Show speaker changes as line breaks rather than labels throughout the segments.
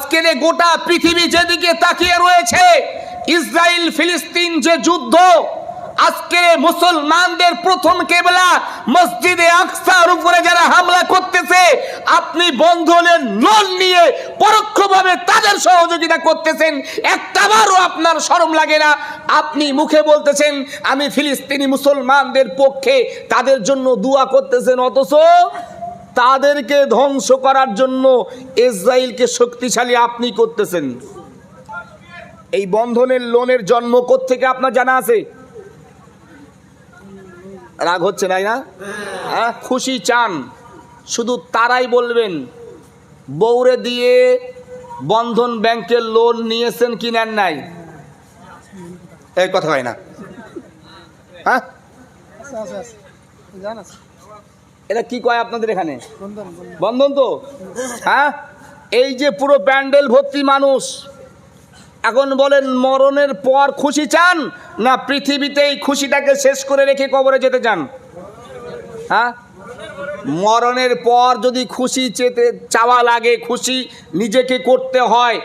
আজকের গোটা পৃথিবী যেদিকে তাকিয়ে রয়েছে, ইসরায়েল ফিলিস্তিন যে যুদ্ধ, আজকে মুসলমানদের প্রথম কেবলা মসজিদে আকসার উপরে যারা হামলা করতেছে, আপনি বন্ধনের লোন নিয়ে পরোক্ষভাবে তাদের সহযোগিতা করতেছেন। একটাবারও আপনার শরম লাগে না? আপনি মুখে বলতেছেন আমি ফিলিস্তিনি মুসলমানদের পক্ষে, তাদের জন্য দোয়া করতেছেন, অথচ তাদেরকে ধ্বংস করার জন্য ইসরায়েলকে শক্তিশালী আপনি করতেছেন। এই বন্ধনের লোনের জন্ম কোত্থেকে আপনার জানা আছে? রাগ হচ্ছে না? হ্যাঁ, খুশি চান শুধু তারাই বলবেন বউরে দিয়ে বন্ধন ব্যাংকের লোন নিয়েছেন কি নেন নাই? এই কথা হয় না? হ্যাঁ, এটা কি কয় আপনাদের এখানে? বন্ধন তো। হ্যাঁ, এই যে পুরো প্যান্ডেল ভর্তি মানুষ, এখন বলেন মরণের পর খুশি চান না পৃথিবীতে এই খুশিটাকে শেষ করে রেখে কবরে যেতে চান? হ্যাঁ, মরণের পর যদি খুশি চাওয়া লাগে, খুশি নিজেকে করতে হয়,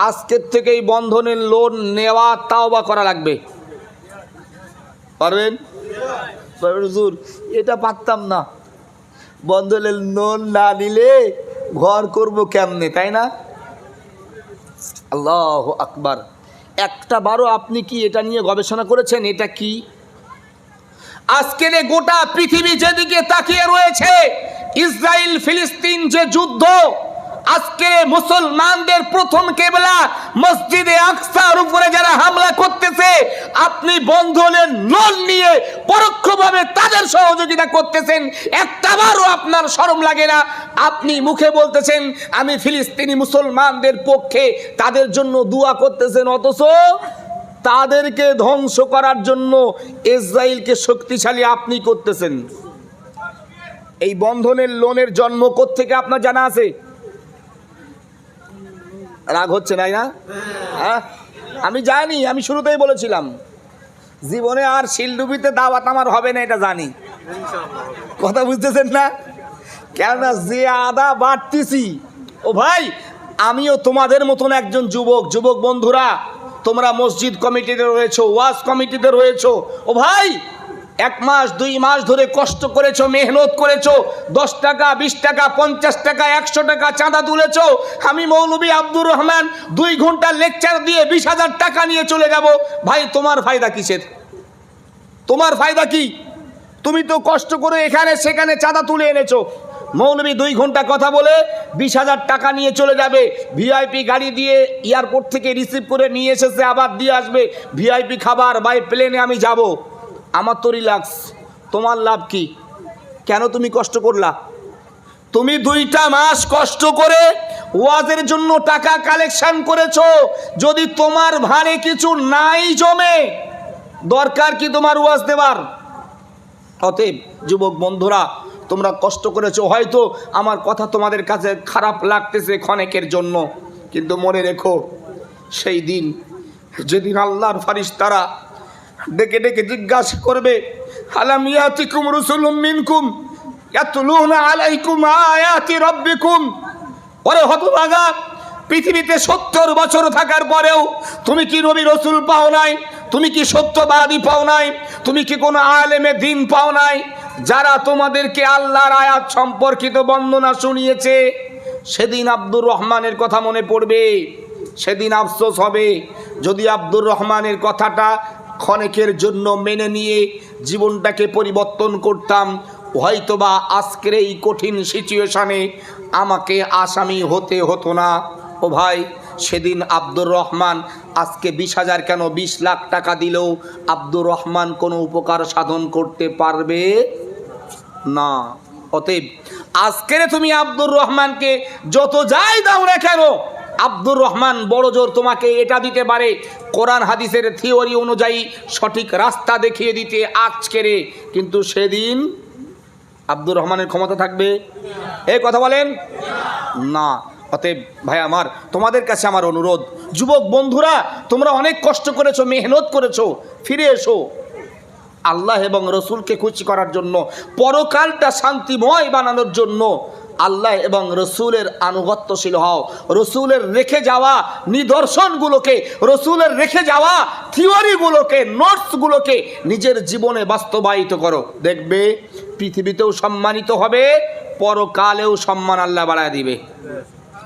আজকের থেকেই বন্ধনের লোন নেওয়া তাওবা করা লাগবে। পারবেন? হুজুর এটা পারতাম না, বন্ধনের লোন না নিলে ঘর করব কেমনে, তাই না? আল্লাহু আকবার। একটা বারও আপনি কি এটা নিয়ে গবেষণা করেছেন? এটা কি? আজকের গোটা পৃথিবী যেদিকে তাকিয়ে রয়েছে, ইসরায়েল ফিলিস্তিন যে যুদ্ধ, আজকে মুসলমানদের প্রথম কেবলা মসজিদে আকসার উপরে যারা হামলা করতেছে, আপনি বন্ধনের লোন নিয়ে পরোক্ষভাবে তাদের সহযোগিতা করতেছেন। একটাবারও আপনার শরম লাগে না? আপনি মুখে বলতেছেন আমি ফিলিস্তিনি মুসলমানদের পক্ষে, তাদের জন্য দোয়া করতেছেন, অথচ তাদেরকে ধ্বংস করার জন্য ইসরায়েলকে শক্তিশালী আপনি করতেছেন। এই বন্ধনের লোনের জন্ম কোত্থেকে আপনার জানা আছে? রাগ হচ্ছে না? হ্যাঁ, আমি জানি, আমি শুরুতেই বলেছিলাম জীবনে আর শিলডুবিতে দাওয়াত আমার হবে না, এটা জানি। কথা বুঝতেছেন না? কেননা যে আদা বাড়তেছি, ও ভাই আমিও তোমাদের মতন একজন যুবক বন্ধুরা, তোমরা মসজিদ কমিটিতে রয়েছো, ওয়াজ কমিটিতে রয়েছো, ও ভাই 1 মাস 2 মাস ধরে কষ্ট করেছো, মেহনত করেছো, 10 টাকা 20 টাকা 50 টাকা 100 টাকা চাঁদা তুলেছো। আমি মৌলভী আব্দুর রহমান 2 ঘন্টা লেকচার দিয়ে 20,000 টাকা নিয়ে চলে যাব। ভাই তোমার ফায়দা কিসের? তোমার ফায়দা কি? তুমি তো কষ্ট করে এখানে সেখানে চাঁদা তুলে এনেছো। মৌলভী 2 ঘন্টা কথা বলে 20,000 টাকা নিয়ে চলে যাবে, ভিআইপি গাড়ি দিয়ে এয়ারপোর্ট থেকে রিসিভ করে নিয়ে এসেছে, আবার দিয়ে আসবে, ভিআইপি খাবার, বাই প্লেনে আমি যাব, আমার তো রিল্যাক্স। তোমার লাভ কি? কেন তুমি কষ্ট করলা? তুমি 2টা মাস কষ্ট করে ওয়াজের জন্য টাকা কালেকশন করেছো, যদি তোমার ভারে কিছু নাই জমে, দরকার কি তোমার ওয়াজ দেবার? অতএব যুবক বন্ধুরা, তোমরা কষ্ট করেছো, হয়তো আমার কথা তোমাদের কাছে খারাপ লাগতেছে ক্ষণেকের জন্য, কিন্তু মনে রেখো সেই দিন যেদিন আল্লাহর ফারিস্তারা ডেকে ডেকে জিজ্ঞাসা করবে আলাম ইয়াতিকুম রাসূলুম মিনকুম ইয়াতলুনা আলাইকুম আয়াতি রাব্বিকুম। ওরে হতভাগা, পৃথিবীতে 70 বছর থাকার পরেও তুমি কি নবী রসুল পাও নাই? তুমি কি সত্যবাদী পাও নাই? তুমি কি কোনো আলেমে দিন পাও নাই যারা তোমাদেরকে আল্লাহর আয়াত সম্পর্কিত বর্ণনা শুনিয়েছে? সেদিন আব্দুর রহমানের কথা মনে পড়বে, সেদিন আফসোস হবে। যদি আব্দুর রহমানের কথাটা ক্ষণেকের জন্য মেনে নিয়ে জীবনটাকে পরিবর্তন করতাম, হয়তোবা আজকের এই কঠিন সিচুয়েশনে আমাকে আসামি হতে হতো না। ও ভাই, সেদিন আব্দুর রহমান আজকে 20,000 কেন 20 লাখ টাকা দিলেও আব্দুর রহমান কোনো উপকার সাধন করতে পারবে না। অতএব আজকের তুমি আব্দুর রহমানকে যত যাই দাও না কেন, আব্দুর রহমান বড় জোর তোমাকে এটা দিতে পারে, কোরআন হাদিসের থিওরি অনুযায়ী সঠিক রাস্তা দেখিয়ে দিতে আজকের, কিন্তু সেদিন আব্দুর রহমানের ক্ষমতা থাকবে? এই কথা বলেন না। অতএব ভাই আমার, তোমাদের কাছে আমার অনুরোধ, যুবক বন্ধুরা, তোমরা অনেক কষ্ট করেছো, মেহনত করেছো, ফিরে এসো আল্লাহ এবং রসুলকে খুশি করার জন্য, পরকালটা শান্তিময় বানানোর জন্য। আল্লাহ এবং রসুলের আনুগত্যশীল হও, রসুলের রেখে যাওয়া নিদর্শনগুলোকে, রসুলের রেখে যাওয়া থিওরিগুলোকে, নোটসগুলোকে নিজের জীবনে বাস্তবায়িত করো। দেখবে পৃথিবীতেও সম্মানিত হবে, পরকালেও সম্মান আল্লাহ বাড়ায় দিবে।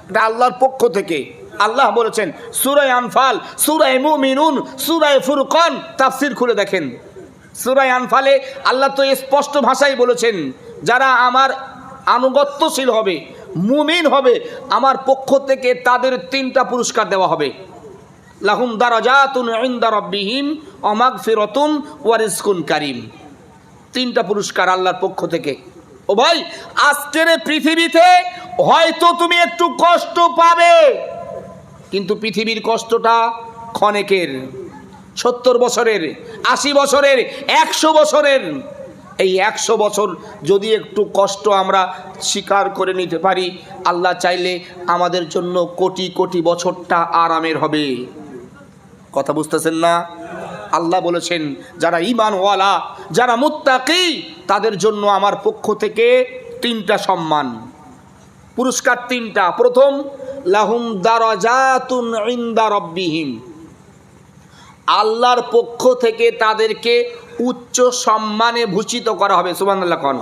এটা আল্লাহর পক্ষ থেকে। আল্লাহ বলেছেন সূরা আনফাল, সূরা মুমিনুন, সূরা ফুরকান, তাফসীর খুলে দেখেন। সূরা আনফালে আল্লাহ তো স্পষ্ট ভাষায় বলেছেন, যারা আমার আনুগত্যশীল হবে, মুমিন হবে, আমার পক্ষ থেকে তাদের 3টা পুরস্কার দেওয়া হবে। লাহুম দারাজাতুন ইনদা রাব্বিহিম ওয়া মাগফিরাতুন ওয়া রিজকুন কারীম। 3টা পুরস্কার আল্লাহর পক্ষ থেকে। ও ভাই, আজকের পৃথিবীতে হয়তো তুমি একটু কষ্ট পাবে, কিন্তু পৃথিবীর কষ্টটা ক্ষণিকের। 70 বছরের, 80 বছরের, 100 বছরের। এই 100 বছর যদি একটু কষ্ট আমরা স্বীকার করে নিতে পারি, আল্লাহ চাইলে আমাদের জন্য কোটি কোটি বছরটা আরামের হবে। কথা বুঝতেছেন না? আল্লাহ বলেছেন যারা ঈমানওয়ালা, যারা মুত্তাকি, তাদের জন্য আমার পক্ষ থেকে 3টা সম্মান, পুরস্কার 3টা। প্রথম, লাহুম দারাজাতুন ইনদা রাব্বিহিম, আল্লাহর পক্ষ থেকে তাদেরকে উচ্চ সম্মানে ভূষিত করা হবে। সুবহানাল্লাহ কোন।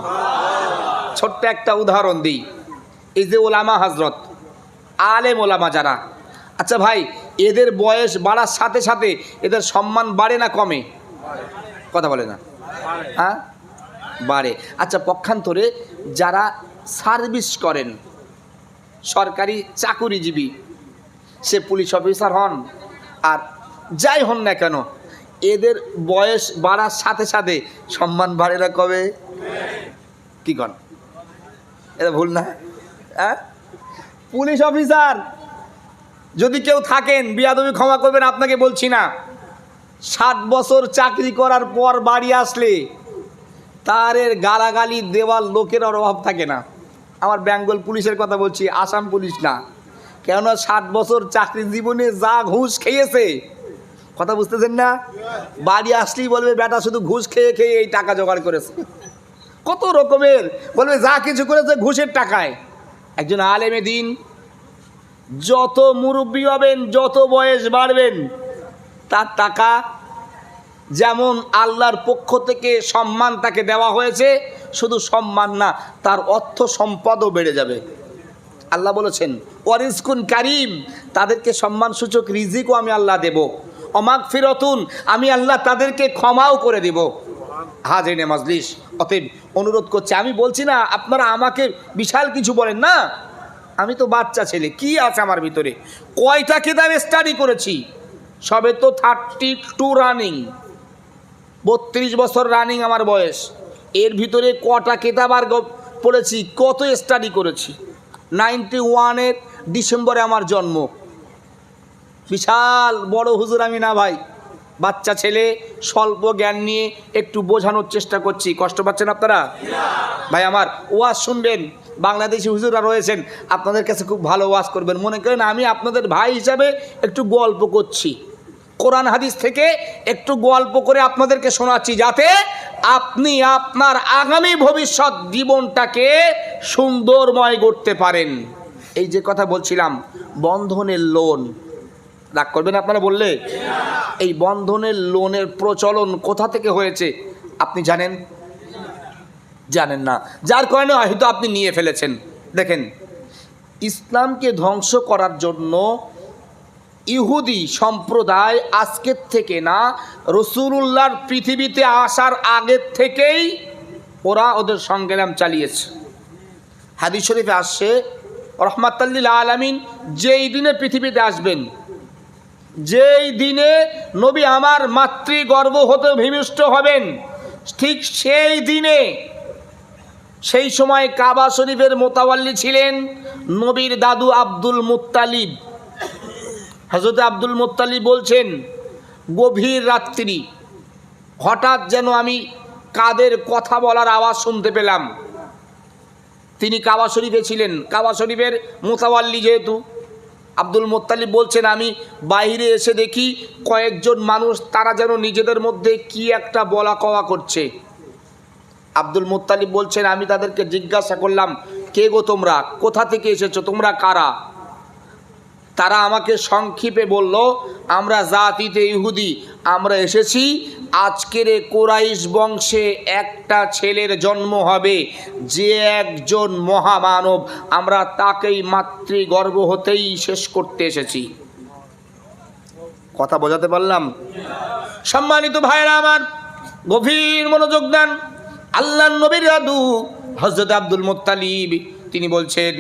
ছোট্ট একটা উদাহরণ দিই। এই যে ওলামা হযরত, আলেম ওলামা যারা, আচ্ছা ভাই, এদের বয়স বাড়ার সাথে সাথে এদের সম্মান বাড়ে না কমে? কথা বলে না? হ্যাঁ, বাড়ে। আচ্ছা, পক্ষান্তরে যারা সার্ভিস করেন, সরকারি চাকুরিজীবী, সে পুলিশ অফিসার হন আর যাই হন না কেন, এদের বয়স বাড়ার সাথে সাথে সম্মান বাড়ে না কবে? কি কন? এটা ভুল না? হ্যাঁ, পুলিশ অফিসার যদি কেউ থাকেন, বিয়াদবি ক্ষমা করবেন, আপনাকে বলছি না, 60 বছর চাকরি করার পর বাড়ি আসলে তার গালাগালি দেওয়ার লোকের আর অভাব থাকে না। আমার বেঙ্গল পুলিশের কথা বলছি, আসাম পুলিশ না। কেননা 60 বছর চাকরি জীবনে যা ঘুষ খেয়েছে, কথা বুঝতেছেন না? বাড়ি আসলেই বলবে বেটা শুধু ঘুষ খেয়ে খেয়ে এই টাকা জোগাড় করেছে। কত রকমের বলবে, যা কিছু করেছে ঘুষের টাকায়। একজন আলেমে দিন যত মুরব্বী হবেন, যত বয়স বাড়বেন, তার টাকা যেমন আল্লাহর পক্ষ থেকে সম্মান তাকে দেওয়া হয়েছে, শুধু সম্মান না, তার অর্থ সম্পদও বেড়ে যাবে। আল্লাহ বলেছেন ওয়ারিজকুন কারীম, তাদেরকে সম্মানসূচক রিজিকও আমি আল্লাহ দেব। অমাগফিরাতুন, আমি আল্লাহ তাদেরকে ক্ষমাও করে দেব। হাজিরিনে মাজলিস, অতএব অনুরোধ করছি, আমি বলছি না আপনারা আমাকে বিশাল কিছু বলেন না, আমি তো বাচ্চা ছেলে, কি আছে আমার ভিতরে? কয়টা কিতাব স্টাডি করেছি, সবে তো 32 রানিং, 32 বছর রানিং আমার বয়স। এর ভিতরে কটা কিতাব আর পড়েছি, কত স্টাডি করেছি। 91-এর ডিসেম্বরে আমার জন্ম। বিশাল বড় হুজুর আমি না ভাই, বাচ্চা ছেলে, স্বল্প জ্ঞান নিয়ে একটু বোঝানোর চেষ্টা করছি। কষ্ট পাচ্ছেন আপনারা? ভাই আমার, ওয়াজ শুনবেন, বাংলাদেশি হুজুররা রয়েছেন, আপনাদের কাছে খুব ভালো ওয়াজ করবেন। মনে করেন আমি আপনাদের ভাই হিসাবে একটু গল্প করছি, কোরআন হাদিস থেকে একটু গল্প করে আপনাদেরকে শোনাচ্ছি, যাতে আপনি আপনার আগামী ভবিষ্যৎ জীবনটাকে সুন্দরময় করতে পারেন। এই যে কথা বলছিলাম, বন্ধনের লোন, রাগ করবেন আপনারা বললে? এই বন্ধনের লোনের প্রচলন কোথা থেকে হয়েছে আপনি জানেন? জানেন না, যার কারণে হয়তো আপনি নিয়ে ফেলেছেন। দেখেন, ইসলামকে ধ্বংস করার জন্য ইহুদি সম্প্রদায় আজকের থেকে না, রাসূলুল্লাহর পৃথিবীতে আসার আগের থেকেই ওরা ওদের সংগ্রাম চালিয়েছে। হাদিস শরীফে আসছে, রাহমাতাল লিল আলামিন যেই দিনে পৃথিবীতে আসবেন, যেই দিনে নবী আমার মাতৃগর্ভ হতে ভূমিষ্ঠ হবেন, ঠিক সেই দিনে, সেই সময় কাবা শরীফের মোতাওয়াল্লি ছিলেন নবীর দাদু আব্দুল মুত্তালিব। হযরত আব্দুল মুত্তালিব বলছেন, গভীর রাত্রি হঠাৎ যেন আমি কাদের কথা বলার আওয়াজ শুনতে পেলাম। তিনি কাবা শরীফে ছিলেন, কাবা শরীফের মোতাওয়াল্লি যেহেতু। আব্দুল মুত্তালিব বলছেন, আমি বাইরে এসে দেখি কয়েকজন মানুষ, তারা যেন নিজেদের মধ্যে কি একটা বলা কওয়া করছে। আব্দুল মুত্তালিব বলছেন, আমি তাদেরকে জিজ্ঞাসা করলাম, কে গো তোমরা, কোথা থেকে এসেছো, তোমরা কারা? তারা আমাকে সংক্ষেপে বলল, আমরা জাতিতে ইহুদি, আমরা এসেছি আজকের কোরাইশ বংশে একটা ছেলের জন্ম হবে, যে একজন মহামানব, আমরা তাকেই মাতৃগর্ভ হতেই শেষ করতে এসেছি। কথা বোঝাতে পারলাম? সম্মানিত ভাইরা আমার, গভীর মনোযোগ দেন। আল্লাহর নবীর দাদু হযরত আব্দুল মুত্তালিব তিনি বলছেন,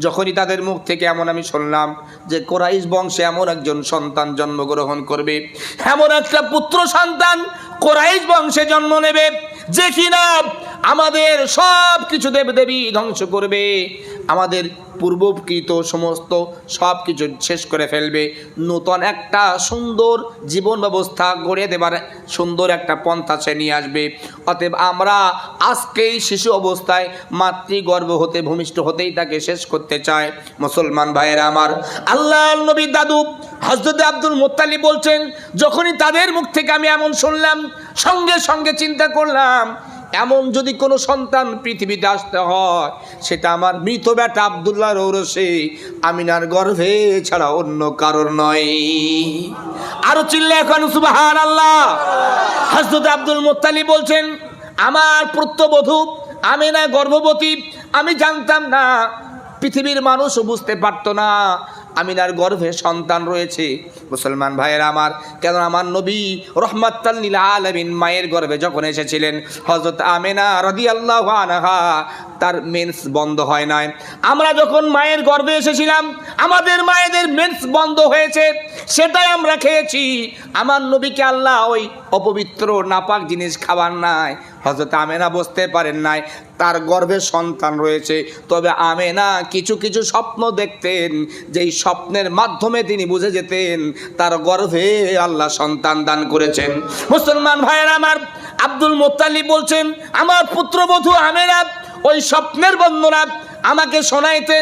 যখনই তাদের মুখ থেকে এমন আমি শুনলাম যে কোরাইশ বংশে এমন একজন সন্তান জন্মগ্রহণ করবে, এমন একটা পুত্র সন্তান কোরাইশ বংশে জন্ম নেবে যে কিনা আমাদের সব কিছু দেবদেবী ধ্বংস করবে, আমাদের পূর্বকৃত সমস্ত সব কিছু শেষ করে ফেলবে, নতুন একটা সুন্দর জীবন ব্যবস্থা গড়ে দেবার সুন্দর একটা পন্থা সে নিয়ে আসবে। অতএব আমরা আজকেই শিশু অবস্থায় মাতৃগর্ভ হতে ভূমিষ্ঠ হতেই তাকে শেষ করতে চাই। মুসলমান ভাইয়েরা আমার, আল্লাহর নবীর দাদু হযরত আব্দুল মুত্তালিব বলছেন, যখনই তাদের মুখ থেকে আমি এমন শুনলাম, সঙ্গে সঙ্গে চিন্তা করলাম, এমন যদি কোনো সন্তান পৃথিবীতে আসতে হয়, সেটা আমার মৃত বেটা আব্দুল্লাহর ঔরসে আমিনার গর্ভে ছাড়া অন্য কারোর নয়। আরো চিল্লা এখন সুবহানাল্লাহ। হযরত আব্দুল মুত্তালিব বলছেন, আমার পুত্রবধূ আমিনা গর্ভবতী, আমি জানতাম না, পৃথিবীর মানুষও বুঝতে পারতো না আমিনার গর্ভে সন্তান রয়েছে। মুসলমান ভাইয়েরা আমার, কেন আমার নবী রহমাতাল লিল আলামিন মায়ের গর্ভে যখন এসেছিলেন, হযরত আমিনা রাদিয়াল্লাহু আনহা তার মেন্স বন্ধ হয় নাই। আমরা যখন মায়ের গর্ভে এসেছিলাম, আমাদের মায়েদের মেন্স বন্ধ হয়েছে, সেটাই আমরা খেয়েছি। আমার নবীকে আল্লাহ ওই অপবিত্র নাপাক জিনিস খাবার নাই। হযরত আমেনা বুঝতে পারেন নাই তার গর্ভে সন্তান রয়েছে, তবে আমেনা কিছু কিছু স্বপ্ন দেখতেন, যেই স্বপ্নের মাধ্যমে তিনি বুঝে যেতেন তার গর্ভে আল্লাহ সন্তান দান করেছেন। মুসলমান ভাইয়েরা আমার, আব্দুল মুত্তালিব বলছেন, আমার পুত্রবধূ আমেনা ওই স্বপ্নের বর্ণনা আমাকে শোনাইতে,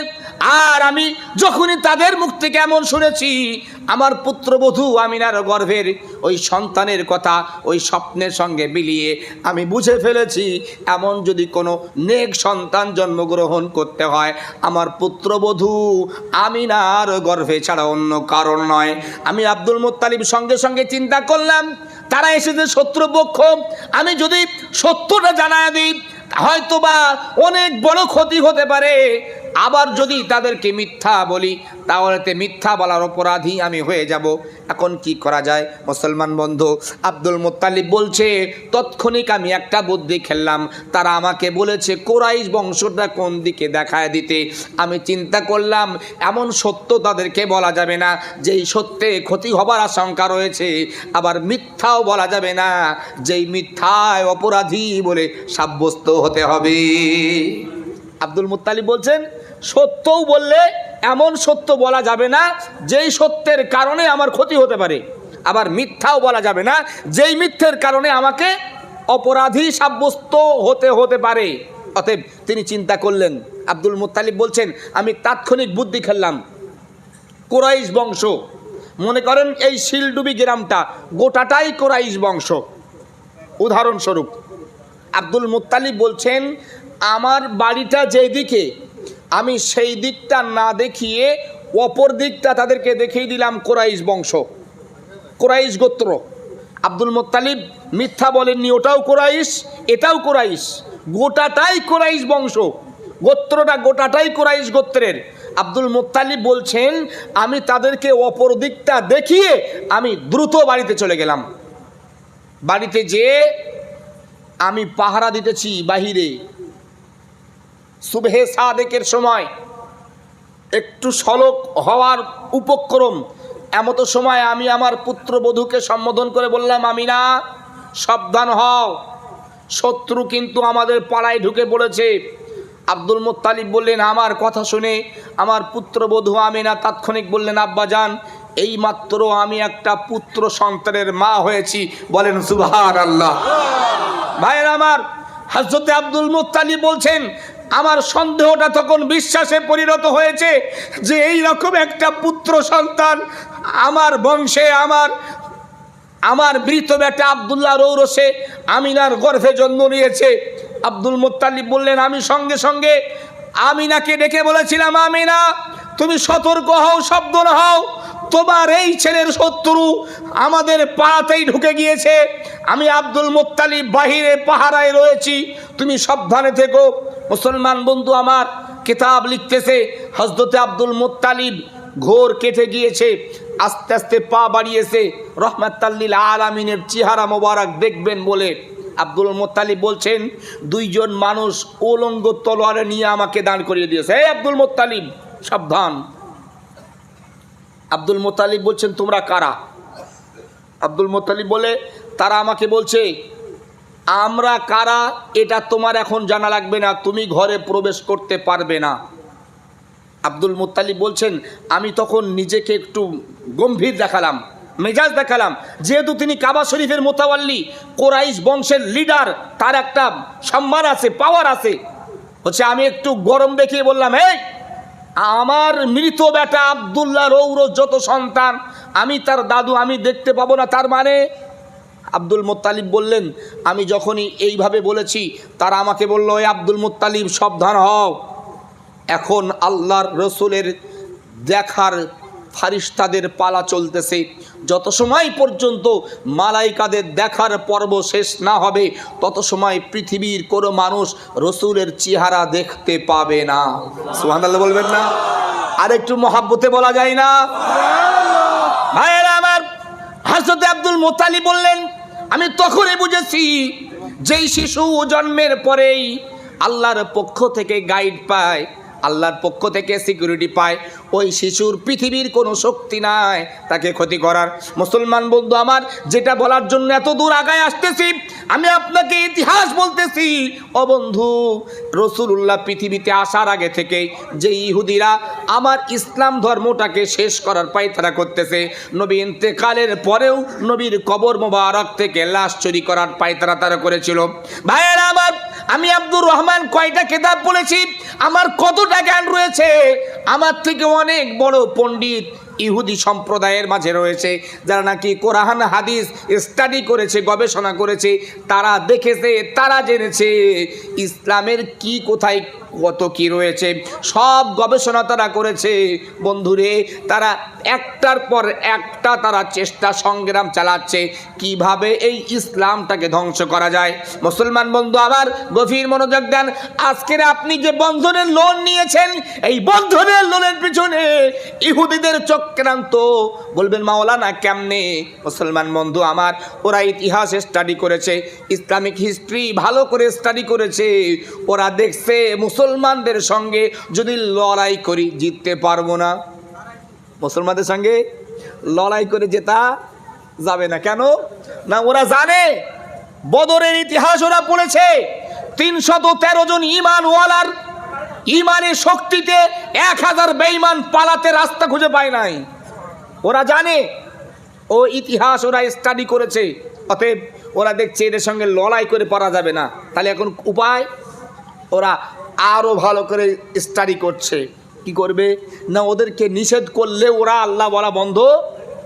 আর আমি যখনই তাদের মুখ থেকে এমন শুনেছি, আমার পুত্রবধূ আমিনার গর্ভের ওই সন্তানের কথা ওই স্বপ্নের সঙ্গে মিলিয়ে আমি বুঝে ফেলেছি, এমন যদি কোনো নেক সন্তান জন্মগ্রহণ করতে হয়, আমার পুত্রবধূ আমিনার গর্ভে ছাড়া অন্য কারণ নয়। আমি আব্দুল মুত্তালিব সঙ্গে সঙ্গে চিন্তা করলাম, তারা এসেছে শত্রুপক্ষ, আমি যদি সত্যটা জানায় দিই হয়তোবা অনেক বড় ক্ষতি হতে পারে, আবার যদি তাদেরকে মিথ্যা বলি তাহলে মিথ্যা বলার অপরাধী আমি হয়ে যাব। এখন কি করা যায়? মুসলমান বন্ধু, আব্দুল মুত্তালিব বলছে, তৎক্ষণিক আমি একটা বুদ্ধি খেললাম। তারা আমাকে বলেছে কোরাইশ বংশটা কোন দিকে দেখায় দিতে। আমি চিন্তা করলাম, এমন সত্য তাদেরকে বলা যাবে না যেই সত্যে ক্ষতি হবার আশঙ্কা রয়েছে, আবার মিথ্যাও বলা যাবে না যেই মিথ্যায় অপরাধী বলে সাব্যস্ত হতে হবে। আব্দুল মুত্তালিব বলছেন, সত্যও বললে এমন সত্য বলা যাবে না যেই সত্যের কারণে আমার ক্ষতি হতে পারে, আবার মিথ্যাও বলা যাবে না যেই মিথ্যের কারণে আমাকে অপরাধী সাব্যস্ত হতে পারে। অতএব তিনি চিন্তা করলেন, আব্দুল মুত্তালিব বলছেন, আমি তাৎক্ষণিক বুদ্ধি খেললাম, কোরাইশ বংশ, মনে করেন এই শিলডুবি গ্রামটা গোটাটাই কোরাইশ বংশ। উদাহরণস্বরূপ আব্দুল মুত্তালিব বলছেন, আমার বাড়িটা যেই দিকে, আমি সেই দিকটা না দেখিয়ে অপর দিকটা তাদেরকে দেখিয়ে দিলাম কোরাইশ বংশ, কোরাইশ গোত্র। আব্দুল মুত্তালিব মিথ্যা বলেননি, ওটাও কোরাইশ এটাও কোরাইশ, গোটাটাই কোরাইশ বংশ, গোত্রটা গোটাটাই কোরাইশ গোত্রের। আব্দুল মুত্তালিব বলছেন, আমি তাদেরকে অপর দিকটা দেখিয়ে আমি দ্রুত বাড়িতে চলে গেলাম। বাড়িতে যেয়ে আমি পাহারা দিতেছি বাহিরে, সুবহে সাদেকের সময় একটু সলক হওয়ার উপক্রম, এমতো সময় আমি আমার পুত্রবধূকে সম্বোধন করে বললাম, আমিনা সাবধান হও, শত্রু কিন্তু আমাদের পাড়ায় ঢুকে পড়েছে। আব্দুল মুত্তালিব বললেন, আমার কথা শুনে আমার পুত্রবধূ আমিনা তাৎক্ষণিক বললেন, আব্বাজান, এই মাত্র আমি একটা পুত্র সন্তানের মা হয়েছি, বলেন সুবহানাল্লাহ। ভাইয়ের আমার, হযরত আব্দুল মুত্তালিব বলছেন, আমার সন্দেহটা তখন বিশ্বাসে পরিণত হয়েছে যে এই রকম একটা পুত্র সন্তান আমার বংশে, আমার মৃত বেটা আব্দুল্লাহর ঔরসে আমিনার গর্ভে জন্ম নিয়েছে। আব্দুল মুত্তালিব বললেন, আমি সঙ্গে সঙ্গে আমিনাকে ডেকে বলেছিলাম, আমিনা তুমি সতর্ক হও, সাবধান হও, তোমার এই ছেলের শত্রু আমাদের পাড়াতেই ঢুকে গিয়েছে। আমি আব্দুল মুত্তালিব বাহিরে পাহারায় রয়েছি, তুমি সাবধানে থেকো। মুসলমান বন্ধু আমার কিতাব লিখতেছে, হযরতে আব্দুল মুত্তালিব ঘোর কেটে গিয়েছে, আস্তে আস্তে পা বাড়িয়েছে রহমাতুল আলামিনের চেহারা মোবারক দেখবেন বলে। আব্দুল মুত্তালিব বলছেন, দুইজন মানুষ উলঙ্গ তলোয়ারে নিয়ে আমাকে দাঁড় করিয়ে দিয়েছে। এই আব্দুল মুত্তালিব সাবধান। আব্দুল মুত্তালিব বলছেন, তোমরা কারা? আব্দুল মুত্তালিব বলে, তারা আমাকে বলছে আমরা কারা এটা তোমার এখন জানা লাগবে না, তুমি ঘরে প্রবেশ করতে পারবে না। আব্দুল মুত্তালিব বলছেন, আমি তখন নিজেকে একটু গম্ভীর দেখালাম, মেজাজ দেখালাম, যেহেতু তিনি কাবা শরীফের মোতাওয়াল্লি, কোরাইশ বংশের লিডার, তার একটা সম্মান আছে, পাওয়ার আছে। হচ্ছে আমি একটু গরম দেখিয়ে বললাম, এই আমার মৃত বেটা আব্দুল্লাহ রৌরজ যত সন্তান, আমি তার দাদু, আমি দেখতে পাবো না তার মানে? আব্দুল মুত্তালিব বললেন, আমি যখনই এইভাবে বলেছি তারা আমাকে বলল, এই আব্দুল মুত্তালিব সাবধান হও, এখন আল্লাহর রসুলের দেখার ফারিস্তাদের পালা চলতেছে, যত সময় পর্যন্ত মালাইকাদের দেখার পর্ব শেষ না হবে তত সময় পৃথিবীর কোনো মানুষ রসুলের চেহারা দেখতে পাবে না। সুবহানাল্লাহ বলবেন না? আর একটু মহাব্বতে বলা যায় না? ভাইয়েরা আমার, হযরত আব্দুল মুত্তালিব বললেন, আমি তখনই বুঝেছি যেই শিশু জন্মের পরেই আল্লাহর পক্ষ থেকে গাইড পায়, আল্লাহর পক্ষ থেকে সিকিউরিটি পায়, ওই শিশুর পৃথিবীর কোনো শক্তি নাই তাকে ক্ষতি করার। মুসলমান বন্ধু আমার, যেটা বলার জন্য এত দূর আগায় আসতেছি, আমি আপনাকে ইতিহাস বলতেছি। ও বন্ধু, রাসূলুল্লাহ পৃথিবীতে আসার আগে থেকে যে ইহুদিরা আমার ইসলাম ধর্মটাকে শেষ করার পায়তারা করতেছে, নবী ইন্তেকালের পরেও নবীর কবর মোবারক থেকে লাশ চুরি করার পায়তারা তারা করেছিল। ভাইয়েরা আমার, আমি আব্দুর রহমান কয়টা কিতাব পড়েছি, আমার কতটা জ্ঞান রয়েছে, আমার থেকে অনেক বড় পণ্ডিত ইহুদি সম্প্রদায়ের মাঝে রয়েছে, যারা নাকি কোরআন হাদিস স্টাডি করেছে, গবেষণা করেছে, তারা দেখেছে, তারা জেনেছে ইসলামের কি কোথায় কত কি রয়েছে, সব গবেষণা তারা করেছে। বন্ধুরে, তারা একটার পর একটা তারা চেষ্টা সংগ্রাম চালাচ্ছে কিভাবে এই ইসলামটাকে ধ্বংস করা যায়। মুসলমান বন্ধু আমার, গভীর মনোযোগ দেন। আজকের আপনি যে বন্ধনের লোন নিয়েছেন, এই বন্ধনের লোনের পিছনে ইহুদিদের চক্রান্ত। বলবেন মাওলানা কেমনে? মুসলমান বন্ধু আমার, ওরা ইতিহাস স্টাডি করেছে, ইসলামিক হিস্ট্রি ভালো করে স্টাডি করেছে। ওরা দেখছে মুসলমানদের সঙ্গে যদি লড়াই করি জিততে পারবো না, মুসলমানদের সঙ্গে লড়াই করে জেতা যাবে না। কেন না? ওরা জানে, বদরের ইতিহাস ওরা পড়েছে, 313 জন ঈমানওয়ালার ঈমানের শক্তিতে 1000 বেঈমান পালাতে রাস্তা খুঁজে পায় নাই। ওরা জানে, ও ইতিহাস ওরা স্টাডি করেছে। অতএব ওরা দেখছে এদের সঙ্গে লড়াই করে পারা যাবে না, তাহলে এখন উপায়, ওরা আরও ভালো করে স্টাডি করছে। কি করবে না? ওদেরকে নিষেধ করলে ওরা আল্লাহ বলা বন্ধ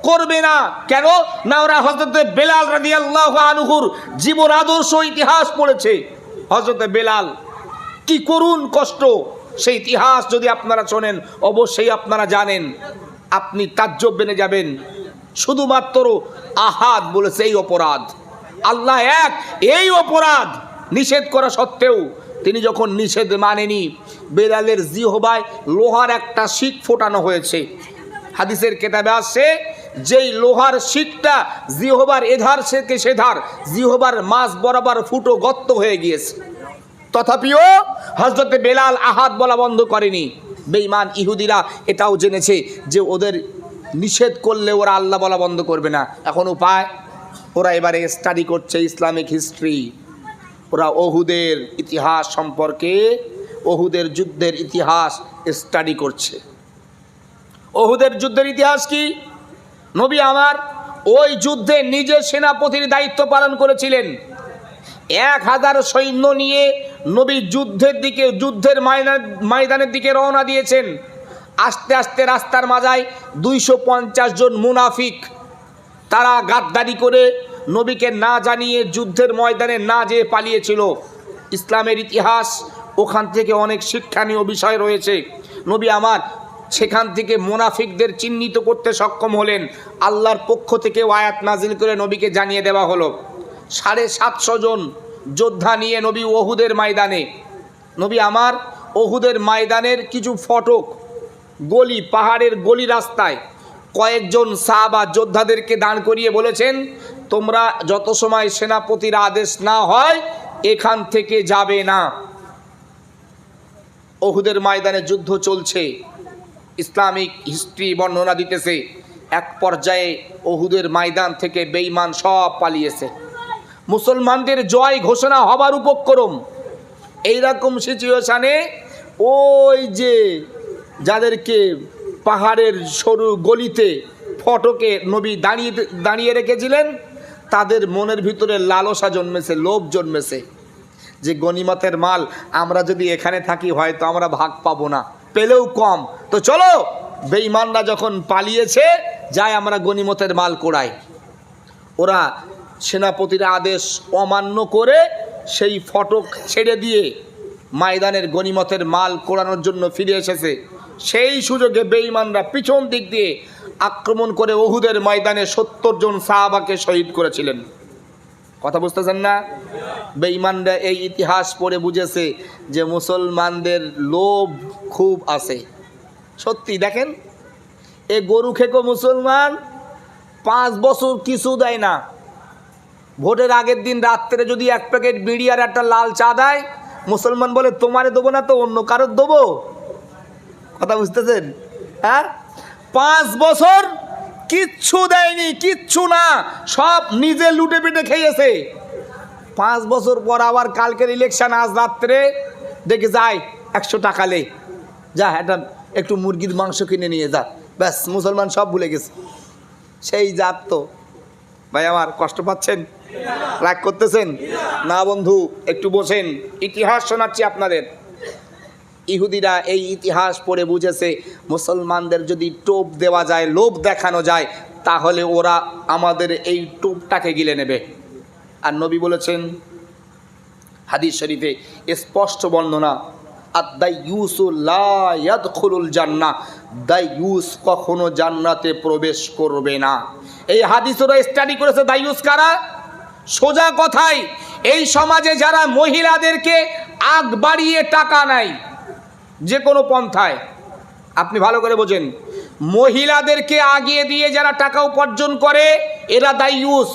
করবে না। কেন না? ওরা হযরত বেলাল রাদিয়াল্লাহু আনহুর জীবন আদর্শ ইতিহাস পড়েছে। হযরত বেলাল কি করুণ কষ্ট, সেই ইতিহাস যদি আপনারা শোনেন অবশ্যই আপনারা জানেন, আপনি তাজ্জব বেনে যাবেন। শুধুমাত্র আহাদ বলেছে এই অপরাধ, আল্লাহ এক, এই অপরাধ নিষেধ করা সত্ত্বেও তিনি যখন নিষেধ মানেনি, বেলালের জিহবায় লোহার একটা শিক ফোটানো হয়েছে। হাদিসের কেতাবে আসছে, যেই লোহার শিকটা জিহবার এধার থেকে সেধার, জিহবার মাঝ বরাবর ফুটো গর্ত হয়ে গিয়েছে। তথাপিও হযরত বেলাল আহাদ বলা বন্ধ করেনি। বেঈমান ইহুদিরা এটাও জেনেছে যে ওদের নিষেধ করলে ওরা আল্লাহ বলা বন্ধ করবে না। এখন উপায়, ওরা এবারে স্টাডি করছে ইসলামিক হিস্ট্রি। ওরা ওহুদের ইতিহাস সম্পর্কে, ওহুদের যুদ্ধের ইতিহাস স্টাডি করছে। ওহুদের যুদ্ধের ইতিহাস কি? নবী আমার ওই যুদ্ধে নিজে সেনাপতির দায়িত্ব পালন করেছিলেন। 1000 সৈন্য নিয়ে নবী যুদ্ধের দিকে, যুদ্ধের ময়দানের দিকে রওনা দিয়েছেন। আস্তে আস্তে রাস্তার মাঝায় 250 জন মুনাফিক, তারা গাদ্দারি করে নবীকে না জানিয়ে যুদ্ধের ময়দানে না যেয়ে পালিয়েছিল। ইসলামের ইতিহাস ওখান থেকে অনেক শিক্ষণীয় বিষয় রয়েছে। নবী আমার সেখান থেকে মুনাফিকদের চিহ্নিত করতে সক্ষম হলেন। আল্লাহর পক্ষ থেকে আয়াত নাজিল করে নবীকে জানিয়ে দেওয়া হলো। 750 জন যোদ্ধা নিয়ে নবী ওহুদের ময়দানে, নবী আমার ওহুদের ময়দানের কিছু ফটক গলি, পাহাড়ের গলি রাস্তায় কয়েকজন সাহাবা যোদ্ধাদেরকে দাঁড় করিয়ে বলেছেন, তোমরা যত সময় সেনাপতির আদেশ না হয় এখান থেকে যাবে না। ওহুদের ময়দানে যুদ্ধ চলছে, ইসলামিক হিস্ট্রি বর্ণনা দিতেছে। এক পর্যায়ে ওহুদের ময়দান থেকে বেঈমান সব পালিয়েছে। মুসলমানদের জয় ঘোষণা হবার উপক্রম। এইরকম সিচুয়েশানে ওই যে যাদেরকে পাহাড়ের সরু গলিতে ফটকে নবী দাঁড়িয়ে রেখেছিলেন, তাদের মনের ভিতরে লালসা জন্মেছে, লোভ জন্মেছে যে গনিমতের মাল আমরা যদি এখানে থাকি হয়তো আমরা ভাগ পাবো না, পেলেও কম। তো চলো, বেঈমানরা যখন পালিয়েছে যাই আমরা গনিমতের মাল কোড়াই। ওরা সেনাপতির আদেশ অমান্য করে সেই ফটক ছেড়ে দিয়ে ময়দানের গনিমতের মাল কোড়ানোর জন্য ফিরে এসেছে। সেই সুযোগে বেঈমানরা পিছন দিক দিয়ে আক্রমণ করে ওহুদের ময়দানে 70 জন সাহাবাকে শহীদ করেছিলেন। কথা বুঝতেছেন না? বেঈমানরা এই ইতিহাস পড়ে বুঝেছে যে মুসলমানদের লোভ খুব আছে। সত্যি দেখেন, এ গরু খেকো মুসলমান 5 বছর কিছু দেয় না। ভোটের আগের দিন রাত্রে যদি 1 প্যাকেট বিড়ি আর একটা লাল চা দেয়, মুসলমান বলে তোমারে দেবো না তো অন্য কারোর দেবো। কথা বুঝতেছেন? হ্যাঁ, 5 বছর কিচ্ছু দেয়নি, কিচ্ছু না, সব নিজে লুটে পিটে খেয়েছে। 5 বছর পর আবার কালকের ইলেকশন, আজ রাত্রে দেখে যায় 100 টাকা লে, যা এটা একটু মুরগির মাংস কিনে নিয়ে যা, ব্যাস মুসলমান সব ভুলে গেছে। সেই জাত তো ভাই আমার, কষ্ট পাচ্ছেন, রাগ করতেছেন না বন্ধু? একটু বসেন, ইতিহাস শোনাচ্ছি আপনাদের। ইহুদিরা এই ইতিহাস পড়ে বুঝেছে মুসলমানদের যদি টোপ দেওয়া যায়, লোভ দেখানো যায়, তাহলে ওরা আমাদের এই টোপটাকে গিলে নেবে। আর নবী বলেছেন হাদিস শরীফে স্পষ্ট বর্ণনা, আদ-দাইয়ুসু লা ইয়াদখুলুল জান্নাহ, দাইয়ুস কখনো জান্নাতে প্রবেশ করবে না। এই হাদিস ওরা স্টাডি করেছে। দাইয়ুস কারা? সোজা কথায় এই সমাজে যারা মহিলাদেরকে আগ বাড়িয়ে টাকা নেয় যে কোনো পন্থায়, আপনি ভালো করে বোঝেন, মহিলাদেরকে আগিয়ে দিয়ে যারা টাকা উপার্জন করে এরা দাইয়ুস।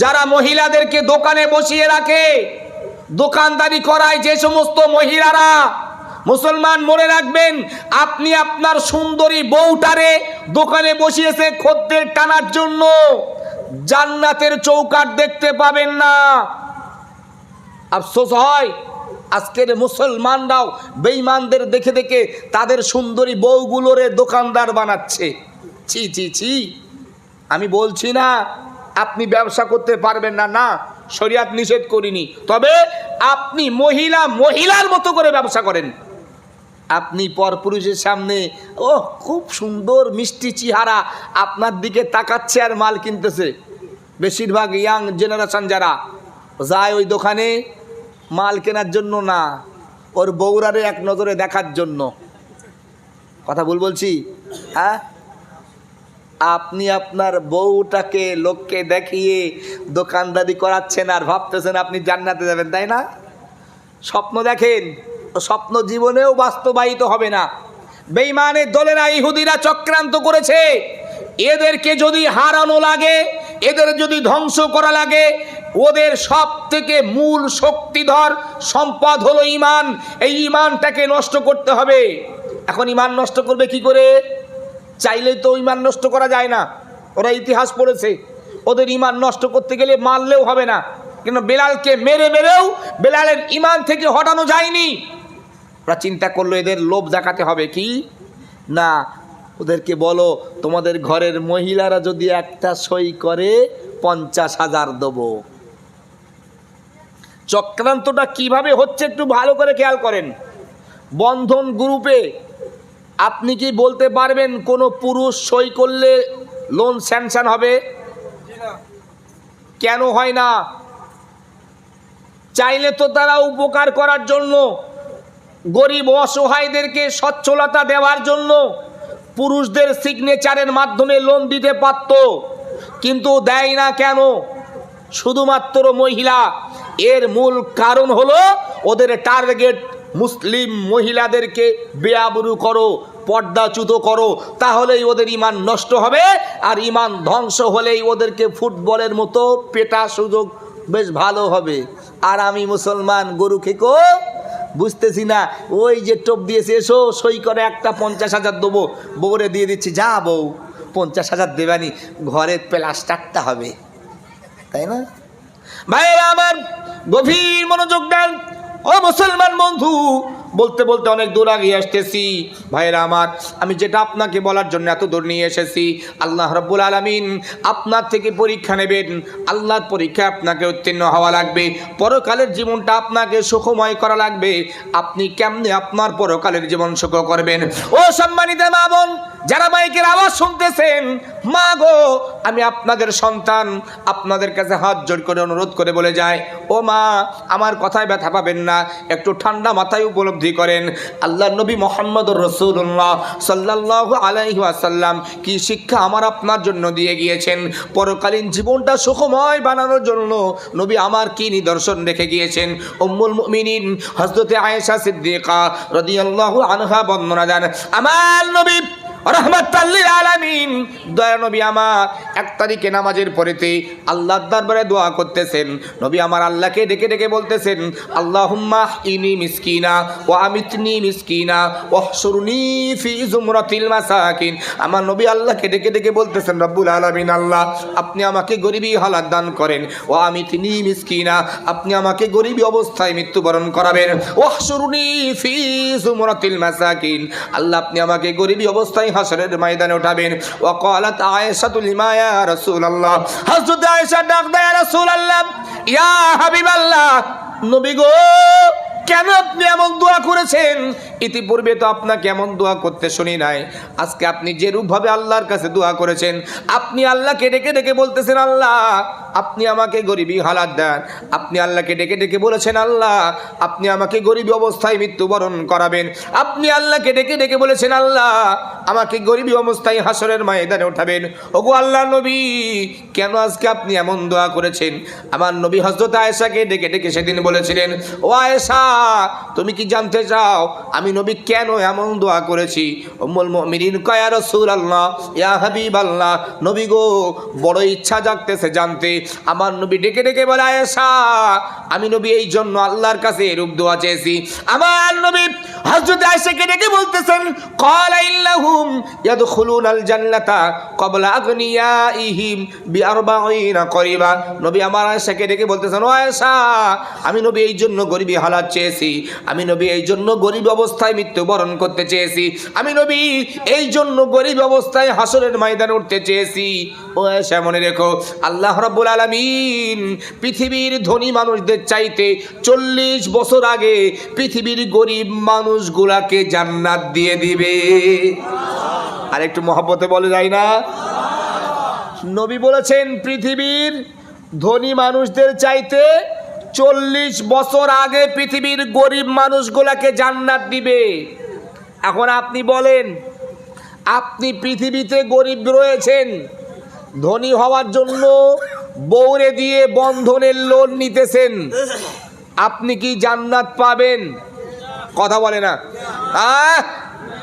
যারা মহিলাদেরকে দোকানে বসিয়ে রাখে, দোকানদারি করায় যে সমস্ত মহিলারা, মুসলমান মনে রাখবেন, আপনি আপনার সুন্দরী বউটারে দোকানে বসিয়েছে খদ্দের টানার জন্য, জান্নাতের চৌকাঠ দেখতে পাবেন না। আফসোস হয় আজকের মুসলমানরাও বেঈমানদের দেখে দেখে তাদের সুন্দরী বউগুলোরে দোকানদার বানাচ্ছে। ছি ছি ছি। আমি বলছি না আপনি ব্যবসা করতে পারবেন না, না, শরিয়াত নিষেধ করিনি, তবে আপনি মহিলার মতো করে ব্যবসা করেন। আপনি পরপুরুষের সামনে ও খুব সুন্দর মিষ্টি চেহারা, আপনার দিকে তাকাচ্ছে আর মাল কিনতেছে। বেশিরভাগ ইয়াং জেনারেশন যারা যায় ওই দোকানে মাল কেনার জন্য না, ওর বউরারে এক নজরে দেখার জন্য। কথা ভুল বলছি? হ্যাঁ, আপনি আপনার বউটাকে লোককে দেখিয়ে দোকানদারি করাচ্ছেন আর ভাবতেছেন আপনি জান্নাতে যাবেন, তাই না? স্বপ্ন দেখেন, স্বপ্ন জীবনেও বাস্তবায়িত হবে না। বেঈমানের দলেরা ইহুদিরা চক্রান্ত করেছে, এদেরকে যদি হারানো লাগে, এদের যদি ধ্বংস করা লাগে, ওদের সব থেকে মূল শক্তিধর সম্পদ হলো ঈমান। এই ঈমানটাকে নষ্ট করতে হবে। এখন ঈমান নষ্ট করবে কি করে? চাইলেই তো ঈমান নষ্ট করা যায় না। ওরা ইতিহাস পড়েছে, ওদের ঈমান নষ্ট করতে গেলে মারলেও হবে না, কিন্তু বেলালকে মেরেও বেলালের ঈমান থেকে হটানো যায়নি। ওরা চিন্তা করলো এদের লোভ দেখাতে হবে, কি না, ওদেরকে বলো তোমাদের ঘরের মহিলারা যদি একটা সই করে 50,000 দেবো। চক্রান্তটা কিভাবে হচ্ছে একটু ভালো করে খেয়াল করেন। বন্ধন গ্রুপে আপনি কি বলতে পারবেন কোনো পুরুষ সই করলে লোন স্যাংশন হবে? কেন হয় না? চাইলে তো তারা উপকার করার জন্য গরিব অসহায়দেরকে সচ্ছলতা দেওয়ার জন্য পুরুষদের সিগনেচারের মাধ্যমে লোন দিতে পারত, কিন্তু দেয় না কেন? শুধুমাত্র মহিলা। এর মূল কারণ হলো ওদের টার্গেট মুসলিম মহিলাদেরকে বেআবরু করো, পর্দাচ্যুত করো, তাহলেই ওদের ঈমান নষ্ট হবে। আর ঈমান ধ্বংস হলেই ওদেরকে ফুটবলের মতো পেটা সুযোগ বেশ ভালো হবে। আর আমি মুসলমান গরু খেকো বুঝতেছি না, ওই যে টোপ দিয়েছে এসো সই করে একটা 50,000 দেবো, বউরে দিয়ে দিচ্ছি, যা বউ 50,000 দেবানি, ঘরের প্লাস্টারটা হবে, তাই না? ভাইরা আমার গভীর মনোযোগ দেন। ও মুসলমান বন্ধু, বলতে বলতে অনেক দূর আগিয়ে আসতেছি। ভাইরা আমার, আমি যেটা আপনাকে বলার জন্য এত দূর নিয়ে এসেছি, আল্লাহ রাব্বুল আলামিন আপনার থেকে পরীক্ষা নেবেন। আল্লাহর পরীক্ষায় আপনাকে উত্তীর্ণ হওয়া লাগবে। পরকালের জীবনটা আপনাকে সুখময় করা লাগবে। আপনি কেমনে আপনার পরকালের জীবন সুখ করবেন? ও সম্মানিত মা বোন, যারা মাইকের আওয়াজ শুনতেছেন, মা গো, আমি আপনাদের সন্তান, আপনাদের কাছে হাত জোড় করে অনুরোধ করে বলে যায়, ও মা, আমার কথায় ব্যথা পাবেন না, একটু ঠান্ডা মাথায় উপলব্ধি করেন আল্লাহর নবী মুহাম্মদুর রাসূলুল্লাহ সাল্লাল্লাহু আলাইহি ওয়াসাল্লাম কি শিক্ষা আমার আপনার জন্য দিয়ে গিয়েছেন। পরকালীন জীবনটা সুখময় বানানোর জন্য নবী আমার কি নিদর্শন রেখে গিয়েছেন। উম্মুল মুমিনিন হযরতে আয়েশা সিদ্দিকা রাদিয়াল্লাহু আনহা বর্ণনা দেন, আমার নবী রহমাতুল লিল আলামিন দয়া নবী আমার 1 তারিখে নামাজের পরেতে আল্লাহর দরবারে দোয়া করতেছেন। নবী আমার আল্লাহকে ডেকে ডেকে বলতেছেন, আল্লাহুম্মা ইনি মিসকিনা ওয়া আমিতনি মিসকিনা ওয়াহশুরনি ফি জুমরাতিল মাসাকিন। আমার নবী আল্লাহকে ডেকে ডেকে বলতেছেন, রব্বুল আলামিন আল্লাহ, আপনি আমাকে গরিবী হালাত দান করেন, ওয়া আমিতনি মিসকিনা, আপনি আমাকে গরিবী অবস্থায় মৃত্যুবরণ করাবেন, ওয়াহশুরনি ফি জুমরাতিল মাসাকিন, আল্লাহ আপনি আমাকে গরিবী অবস্থায় হাসরের ময়দানে উঠাবেন। ওয়াকালাত আয়েশাতু লিমা ইয়া রাসূলুল্লাহ, হযরত আয়েশা ডাক দেয়, ইয়া রাসূলুল্লাহ, ইয়া হাবিবাল্লাহ, নবী গো, কেন আপনি এমন দোয়া করেছেন? ইতিপূর্বে তো আপনাকে এমন দোয়া করতে শুনি নাই। আজকে আপনি যে রূপভাবে আল্লাহর কাছে দোয়া করেছেন, আপনি আল্লাহকে ডেকে ডেকে বলতেছেন, আল্লাহ আপনি আমাকে গরিবী হালাত দেন। আপনি আল্লাহকে ডেকে ডেকে বলেছেন, আল্লাহ আপনি আমাকে গরিবী অবস্থায় মৃত্যুবরণ করাবেন। আপনি আল্লাহকে ডেকে ডেকে বলেছেন, আল্লাহ আমাকে গরিবী অবস্থায় হাসরের ময়দানে উঠাবেন। ওগো আল্লাহ নবী, কেন আজকে আপনি এমন দোয়া করেছেন? আমার নবী হযরত আয়েশাকে ডেকে ডেকে সেদিন বলেছিলেন, ও আয়েশা, তুমি কি জানতে চাও আমি নবী কেন এমন দোয়া করেছি? উম্মুল মুমিনিন কয়, ইয়া রাসূলুল্লাহ, ইয়া হাবিবাল্লাহ, নবী গো, বড় ইচ্ছা জাগতেছে জানতে। আমার নবী ডেকে ডেকে বলে, আয়েশা, আমি নবী এই জন্য আল্লাহর কাছে এরূপ দোয়া চেয়েছি। আমার নবী হযরত আয়েশাকে ডেকে বলতেছেন, ক্বালা ইন্নাহুম ইয়াদখুলুনাল জান্নাতা ক্বাবলা আগনিয়াইহিম বি40 করিবা। নবী আমার আয়েশাকে ডেকে বলতেছেন, ও আয়েশা, আমি নবী এই জন্য গরিবী হালাত চেয়েছি, আমি নবী এই জন্য গরিব অবস্থায় মৃত্যুবরণ করতে চেয়েছি, আমি নবী এই জন্য গরিব অবস্থায় হাসরের ময়দানে উঠতে চেয়েছি। ও আয়েশা, মনে রেখো, আল্লাহ রাব্বুল আলামিন পৃথিবীর ধনী মানুষদের চাইতে 40 বছর আগে পৃথিবীর গরিব মানুষগুলাকে জান্নাত দিয়ে দিবে। আর একটু মহব্বতে বলে যায় না? নবী বলেছেন পৃথিবীর ধনী মানুষদের চাইতে 40 বছর আগে পৃথিবীর গরিব মানুষগুলাকে জান্নাত দিবে। এখন আপনি বলেন, আপনি পৃথিবীতে গরিব রয়েছেন, ধনী হওয়ার জন্য বউরে দিয়ে বন্ধনের লোন নিতেছেন, আপনি কি জান্নাত পাবেন? কথা বলে না।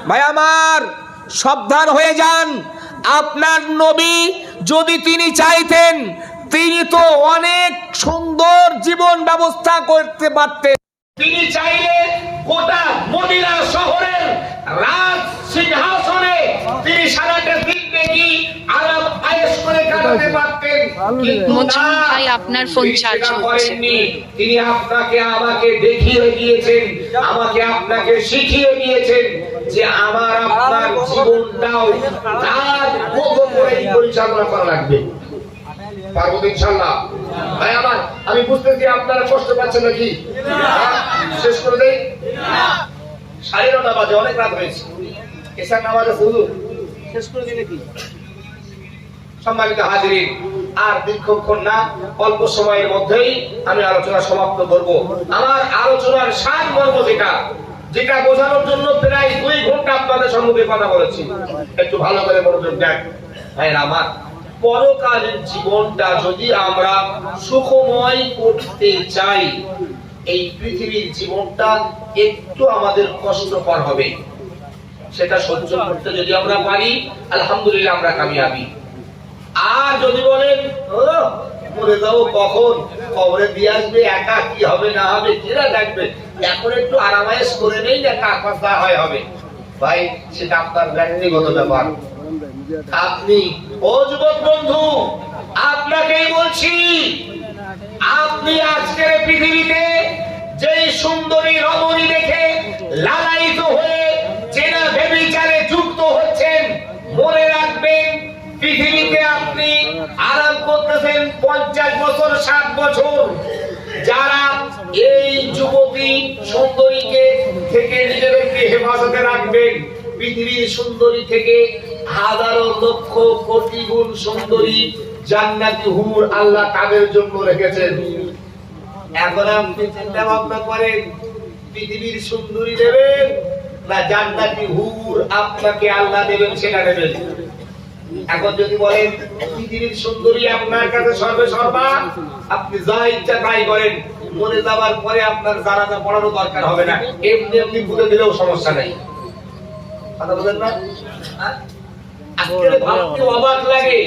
ভাই আমার, সাবধান হয়ে যান। আপনার নবী যদি তিনি চাইতেন, তিনি তো অনেক সুন্দর জীবন ব্যবস্থা করতে পারতেন। তিনি চাইলে গোটা মদিনা শহরের রাজ সিংহাসনে তিনি সারাটা জিন্দেগি আরাম আয়েশ করে কাটাতে পারতেন, কিন্তু
ভাই আপনার ফোন চার্জ হচ্ছে।
তিনি আপনাকে আমাকে দেখিয়ে গিয়েছেন, আমাকে আপনাকে শিখিয়ে গিয়েছেন যে আমার আপনার জীবনটাও তার মতো করে পরিচালনা করা লাগবে। পারবো ইনশাআল্লাহ। ভাই আমার, আমি বুঝতেছি আপনারা কষ্ট পাচ্ছেন নাকি? শেষ করে দেই। 9:30 বাজে, অনেক রাত হয়েছে। এশার নামাজ আছে, হুজুর শেষ করে দিই নাকি? সম্মানিত হাজিরিন, আর দীর্ঘক্ষণ না, অল্প সময়ের মধ্যেই আমি আলোচনা সমাপ্ত করব। আমার আলোচনার সারমর্ম যেটা, যেটা বোঝানোর জন্য প্রায় 2 ঘন্টা আপনাদের সম্মুখে কথা বলেছি। একটু ভালো করে মনোযোগ দেন ভাইরা আমার। পরকালের জীবনটা যদি আমরা সুখময় করতে চাই, এই পৃথিবীর জীবনটা একটু আমাদের কষ্টকর হবে। সেটা সহ্য করতে যদি আমরা পারি, আলহামদুলিল্লাহ আমরা কামিয়াবি। আর যদি বলেন ও মরে যাবো কখন, কবরে দিয়ে আসবে, একা কি হবে না হবে কিরা দেখবে, এখন একটু আরামায়েশ করে নেই না, কাকা হয় হবে, ভাই সেটা আপনার ব্যক্তিগত ব্যাপার। আপনি ও যুবক বন্ধু, আপনাকেই বলছি, আপনি আজকের পৃথিবীতে যে সুন্দরী রমণী দেখে লালায়িত হয়ে চেনা ব্যভিচারে যুক্ত হচ্ছেন, মনে রাখবেন পৃথিবীতে আপনি আরাম করতেছেন 50 বছর 60 বছর। যারা এই যুবতী সুন্দরীকে থেকে নিজেদেরকে হেফাজতে রাখবেন, পৃথিবীর সুন্দরী থেকে হাজারো লক্ষ কোটি গুণ সুন্দরী জান্নাতি হুর আল্লাহ তাদের জন্য রেখেছেন। এখন আপনি চিন্তা ভাবনা করেন পৃথিবীর সুন্দরী দেবেন না জান্নাতি হুর আপনাকে আল্লাহ দেবেন, সেটা দেবেন। এখন যদি বলেন পৃথিবীর সুন্দরী আপনার কাছে সর্বসর্বা, আপনি যা ইচ্ছা তাই করেন, মরে যাওয়ার পরে আপনার জানাজা পড়ারও দরকার হবে না, এমনি এমনি ভুলে দিলেও সমস্যা নাই। কথা বলেন না? আজকে ভাবতে অবাক লাগে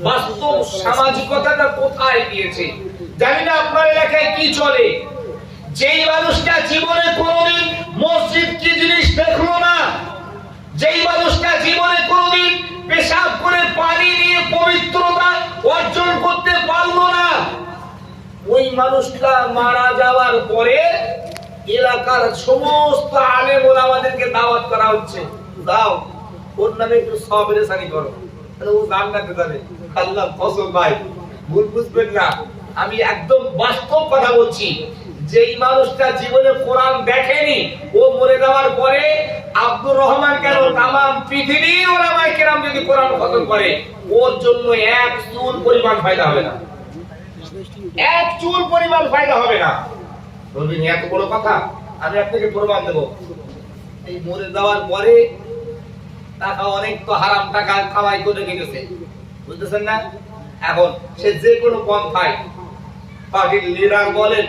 বাস্তব সামাজিকতাটা কোথায় গিয়েছে। জানি না আপনার এলাকায় কি চলে। যেই মানুষটা জীবনে কোনোদিন মসজিদ কি জিনিস দেখলো না, যেই মানুষটা জীবনে কোনোদিন পেশাব করে পানি নিয়ে পবিত্রতা অর্জন করতে পারলো না, ওই মানুষটা মারা যাওয়ার পরে এলাকার সমস্ত আলেম ওলামাদেরকে দাওয়াত করা হচ্ছে, দাও ওর নামে একটু সওয়াবের সানি করো, তাহলে ও জান্নাতে যাবে। আল্লাহ কসম ভাই, ভুল বুঝবেন না, আমি একদম বাস্তব কথা বলছি। যেই মানুষটা জীবনে কোরআন দেখেনি, ও মরে যাওয়ার পরে আব্দুর রহমান কেন তামাম পৃথিবীর ওলামায়ে কেরাম যদি কোরআন খতম করে, ওর জন্য এক চুল পরিমাণ ফায়দা হবে না, এক চুল পরিমাণ ফায়দা হবে না। বলবেন এত বড় কথা, আমি আপনাকে প্রমাণ দেব। এই মরে যাওয়ার পরে টাকা অনেক তো হারাম টাকা কামাই করে গেছে, বুঝতেছেন না? এখন সে যে কোনো পন্থায় পার্টির লিডার বলেন,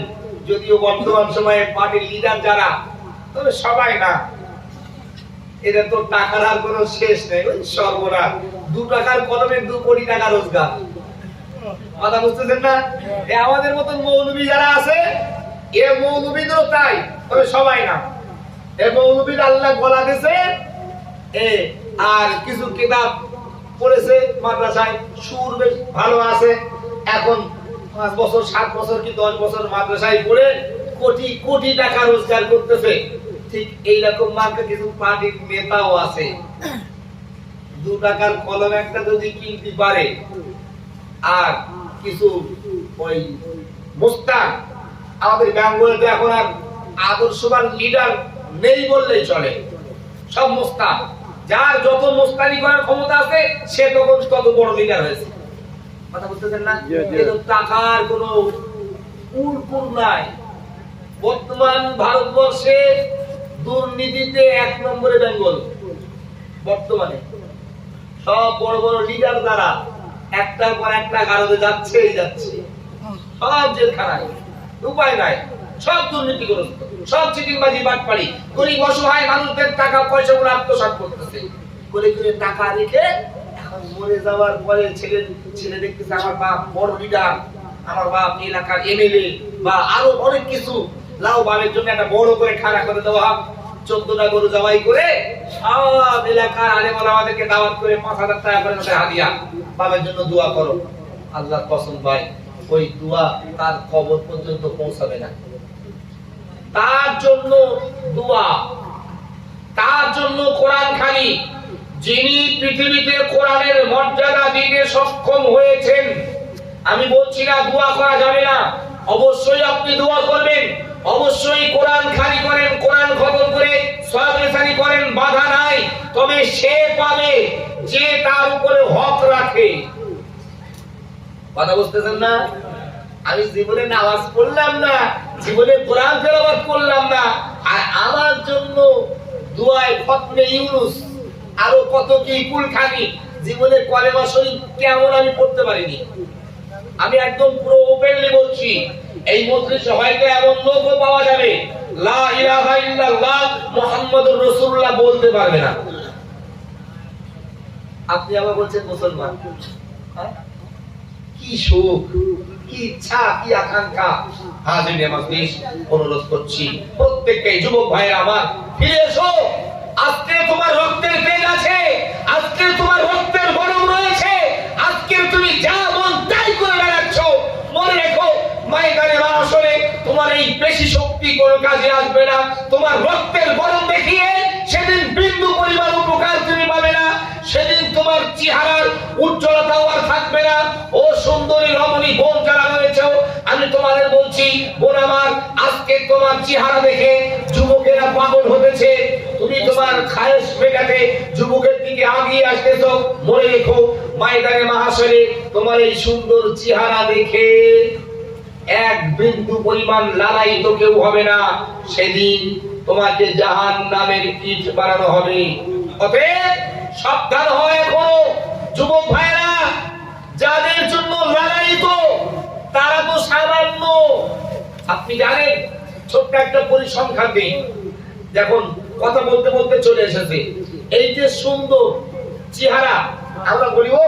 যদিও বর্তমান সময়ে পার্টির লিডার যারা, তবে সবাই না, এদের তো টাকার আর কোনো শেষ নেই, ওই সর্বনাশ। 2 টাকার কলমে 2 কোটি টাকা রোজগার। কথা বুঝতেছেন না? আমাদের মতন মৌলবী যারা আছে, এ মৌলবীদেরও তাই, তবে সবাই না। এ মৌলবীর আল্লাহ গলা দিয়েছে, আর কিছু কিতাব পড়েছে মাদ্রাসায়, সুর বেশ ভালো আছে। এখন 5 বছর 7 বছর কি 10 বছর মাদ্রাসায় পড়ে কোটি কোটি টাকা রোজগার করতেছে। ঠিক এইরকম মার্কে কিছু পার্টির নেতাও আছে, 2 টাকার কলম একটা যদি কিনতে পারে, আর কিছু ওই মুস্তান, আমাদের বেঙ্গলে এখন আর আদর্শবান লিডার নেই বললেই চলে, সব মুস্তান। যার যত মুস্তানি করার ক্ষমতা আছে, সে তখন তত বড় লিডার হয়েছে। কথা বুঝতেছেন না? কিন্তু টাকার কোনো উড়কুড় নাই। বর্তমান ভারতবর্ষে দুর্নীতিতে 1 নম্বরে বেঙ্গল। বর্তমানে সব বড় বড় লিডার দ্বারা একটার পর একটা গারদে যাচ্ছেই যাচ্ছে, সব জেলখানায়, উপায় নাই, সব দুর্নীতিগ্রস্ত, সব চিটিংবাজি বাটপাড়ি, গরিব অসহায় মানুষদের টাকা পয়সাগুলো আত্মসাৎ করতেছে, করে করে টাকা রেখে এখন মরে যাওয়ার পরে ছেলে দেখতেছে আমার বাপ বড় লিডার, আমার বাপ এলাকার এমএলএ বা আরো অনেক কিছু, লাউ বাবের জন্য একটা বড় করে খানা করে দেওয়া, 14টা গরু জবাই করে সব এলাকার আলেম ওলামাদেরকে দাওয়াত করে 5000 টাকা করে হাদিয়া, বাবার জন্য দোয়া করো। আল্লাহ কসম ভাই, ওই দোয়া তার কবর পর্যন্ত পৌঁছাবে না। তার জন্য দোয়া, তার জন্য কোরআন খানি। যিনি পৃথিবীতে কোরআনের মর্যাদা দিতে সক্ষম হয়েছেন, আমি বলছি না দোয়া করা যাবে না, অবশ্যই আপনি দোয়া করবেন, অবশ্যই কোরআন খানি করেন, কোরআন খতম করে সওয়াবের খানি করেন, বাধা নাই। তবে সে পাবে যে তার উপরে হক রাখে। কথা বুঝতেছেন না? আমি জীবনে নামাজ পড়লাম না, জীবনে কোরআন তেলাওয়াত করলাম না, আর আমার জন্য দুয়ায় খতমে ইউনুস আরো কত কি কুলখানি জীবনে কলেমা শরীফ কেমন আমি পড়তে পারিনি। আমি একদম পুরো ওপেনলি বলছি, এই মজলিসে হয়তো এমন লোকও পাওয়া যাবে লা ইলাহা ইল্লাল্লাহ মুহাম্মাদুর রাসূলুল্লাহ বলতে পারবে না। আপনি আবার বলছেন মুসলমান, কি সুখ, কি ইচ্ছা, কি আকাঙ্ক্ষা। হাজিরে মজলিস অনুরোধ করছি প্রত্যেককে, যুবক ভাইরা আমার, ফিরে এসো। আজকে তোমার রক্তের তেজ আছে, আজকে তোমার রক্তের গরম রয়েছে, আজকে তুমি যা মন তাই করে বেড়াচ্ছ। মনে রেখো, ময়দানে আসলে তোমার এই পেশি শক্তি কোনো কাজে আসবে না। তোমার রক্তের গরম দেখিয়ে সেদিন বিন্দু পরিমাণ উপকার তুমি পাবে না। সেদিন তোমার চেহারার উজ্জ্বলতাও আর থাকবে না। ও সুন্দরী রমণী বোন যারা রয়েছে, আমি তোমাদের বলছি, বোন আমার, আজকে তোমার চেহারা দেখে যুবকেরা পাগল হতেছে। তুমি তোমার খায়েশ মেটাতে যুবকের দিকে আগিয়ে আসতেছ। মনে রেখো, ময়দানে মাহশরে তোমার এই সুন্দর চেহারা দেখে এক বিন্দু পরিমাণ লালায়িত কেউ হবে না। সেদিন তোমাকে জাহান্নামের ইট বানানো হবে। অতএব সাবধান হও এখনো যুবক ভাইরা। যাদের জন্য লালায়িত তারা তো সামান্য। আপনি জানেন, ছোট্ট একটা পরিসংখ্যান দিই, দেখুন কথা বলতে বলতে চলে এসেছে। এই যে সুন্দর চেহারা, আমরা বলি ও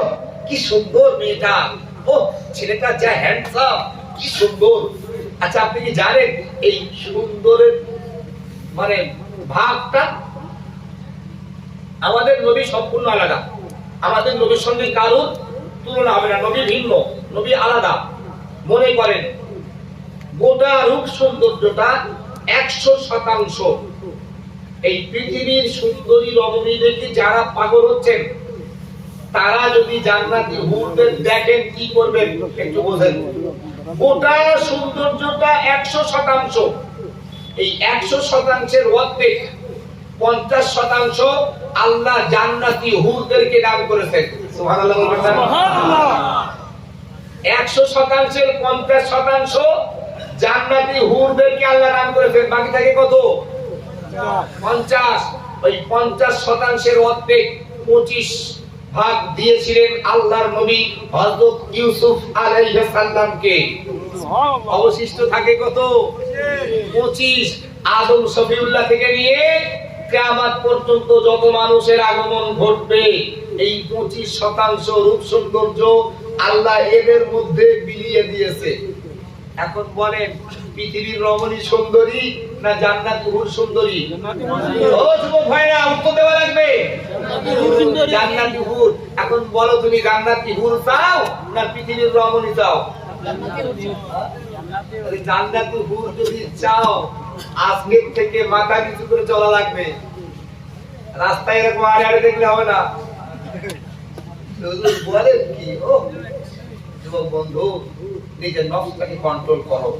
কি সুন্দর মেয়েটা, ও ছেলেটা যা হ্যান্ডসাম, কি সুন্দর। আচ্ছা, আপনি কি জানেন এই সুন্দরের মানে ভাগটা? আমাদের নবী সম্পূর্ণ আলাদা, আমাদের নবীর সঙ্গে কারোর তুলনা হবে না। নবী ভিন্ন, নবী আলাদা। মনে করেন গোটা রূপ সৌন্দর্যটা 100%। এই পৃথিবীর সুন্দরী রমণী দেখে যারা পাগল হচ্ছেন, তারা যদি জান্নাতি হুরদের দেখেন কি করবেন একটু বোঝেন। গোটা সৌন্দর্যটা 100%। এই 100%-এর অর্ধেক 50% আল্লাহ জান্নাতি হুরদেরকে দান করেছেন। সুবহানাল্লাহ বলবেন না? সুবহানাল্লাহ। 100%-এর 50% জান্নাতি হুরদেরকে আল্লাহ দান করেছেন। বাকি থাকে কত? 50। ওই 50%-এর অর্ধেক 25 ভাগ দিয়েছিলেন আল্লাহর নবী হযরত ইউসুফ আলাইহিস সালামকে। অবশিষ্ট থাকে কত? 25। আদম শফিউল্লাহ থেকে নিয়ে কিয়ামত পর্যন্ত যত মানুষের আগমন ঘটবে, এই 25% রূপ সৌন্দর্য আল্লাহ এদের মধ্যে বিলিয়ে দিয়েছে। এখন বলেন, পৃথিবীর রমণী সুন্দরী না জান্নাতি হুর সুন্দরী? ও যুবক ভাইরা, উত্তর দেওয়া লাগবে। জান্নাতি হুর। এখন বলো, তুমি জান্নাতি হুর চাও না পৃথিবীর রমণী চাও? জান্নাতি হুর যদি চাও, আজকে থেকে মাথা নিচু করে চলা লাগবে। রাস্তায় এরকম আড়ে আড়ে দেখলে হবে না। বলেন কি? ও যুবক বন্ধু, নিজের নফসটাকে কন্ট্রোল করো।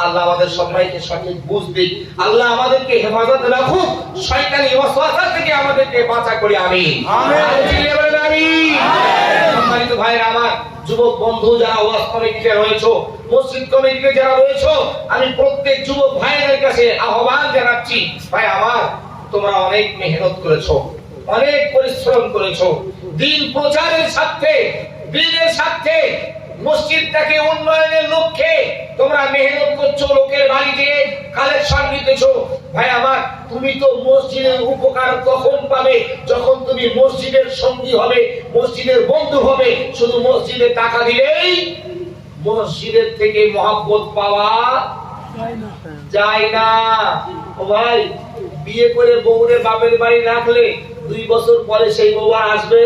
আল্লাহ আমাদের সবাইকে সঠিক বুঝ দিক। আল্লাহ আমাদেরকে হেফাজত রাখুক, শয়তানি ওয়াসওয়াসা থেকে আমাদেরকে বাঁচা করে। আমিন আমিন। সম্মানিত ভাইরা আমার, যুবক বন্ধু যারা ওয়াজ কমিটিতে রয়েছে, মসজিদ কমিটিতে যারা রয়েছে, আমি প্রত্যেক যুবক ভাইদের কাছে আহ্বান জানাচ্ছি, ভাই আমার, তোমরা অনেক মেহনত করেছো, অনেক পরিশ্রম করেছো, দিন প্রচারের স্বার্থে, দিনের স্বার্থে, মসজিদটাকে উন্নয়নের লক্ষ্যে তোমরা মেহনত করছো, লোকের বাড়িতে কালেকশন নিতেছো। ভাই আমার, তুমি তো মসজিদের উপকার তখন পাবে যখন তুমি মসজিদের সঙ্গী হবে, মসজিদের বন্ধু হবে। শুধু মসজিদে টাকা দিলেই মসজিদের থেকে মহব্বত পাওয়া যায় না। ও ভাই, বিয়ে করে বউরে বাপের বাড়ি রাখলে 2 বছর পরে সেই বউ আর আসবে?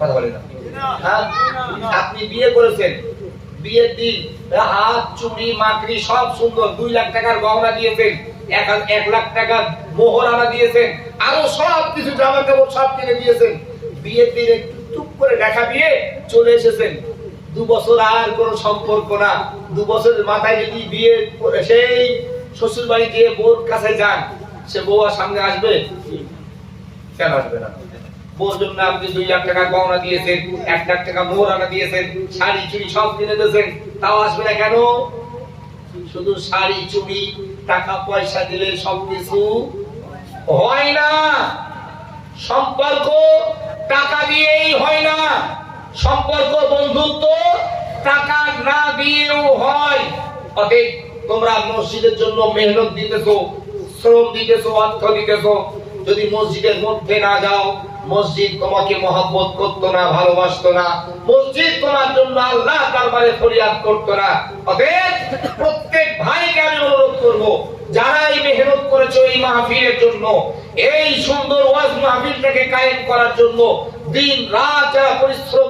কথা বলে না। আপনি বিয়ে করেছেন, বিয়ের দিন হাত চুড়ি মাকড়ি সব সুন্দর, 2 লাখ টাকার গহনা দিয়েছেন, 1 লাখ টাকার মোহরানা দিয়েছেন, আরো সব কিছু জামা কাপড় সব কিনে দিয়েছেন। বিয়ের দিন একটু টুক করে দেখা দিয়ে চলে এসেছেন। 2 বছর আর কোনো সম্পর্ক না। 2 বছরের মাথায় যদি বিয়ে সেই শ্বশুর বাড়ি গিয়ে বউর কাছে যান, সে বউ আর সামনে আসবে? কেন আসবে না? বউর জন্য আপনি 2 লাখ টাকা গহনা দিয়েছেন, 1 লাখ টাকা মোহরানা দিয়েছেন, শাড়ি চুড়ি সব কিনে দিয়েছেন, তাও আসবে না কেন? শুধু শাড়ি চুড়ি টাকা পয়সা দিলে সবকিছু হয় না। সম্পর্ক টাকা দিয়েই হয় না, সম্পর্ক বন্ধুত্ব টাকা না দিয়েও হয়। অতএব তোমরা মসজিদের জন্য মেহনত দিতেছো, শ্রম দিতেছো, অর্থ দিতেছো, যদি মসজিদের মধ্যে না যাও, মসজিদ তোমাকে মহব্বত করতো না, ভালোবাসতো না, মসজিদ তোমার জন্য আল্লাহ দরবারে ফরিয়াদ করতো না। অতএব প্রত্যেক ভাইকে আমি অনুরোধ করবো, যারা এই মেহনত করেছো এই মাহফিলের জন্য, এই সুন্দর ওয়াজ মাহফিলটাকে কায়েম করার জন্য দিন রাত যারা পরিশ্রম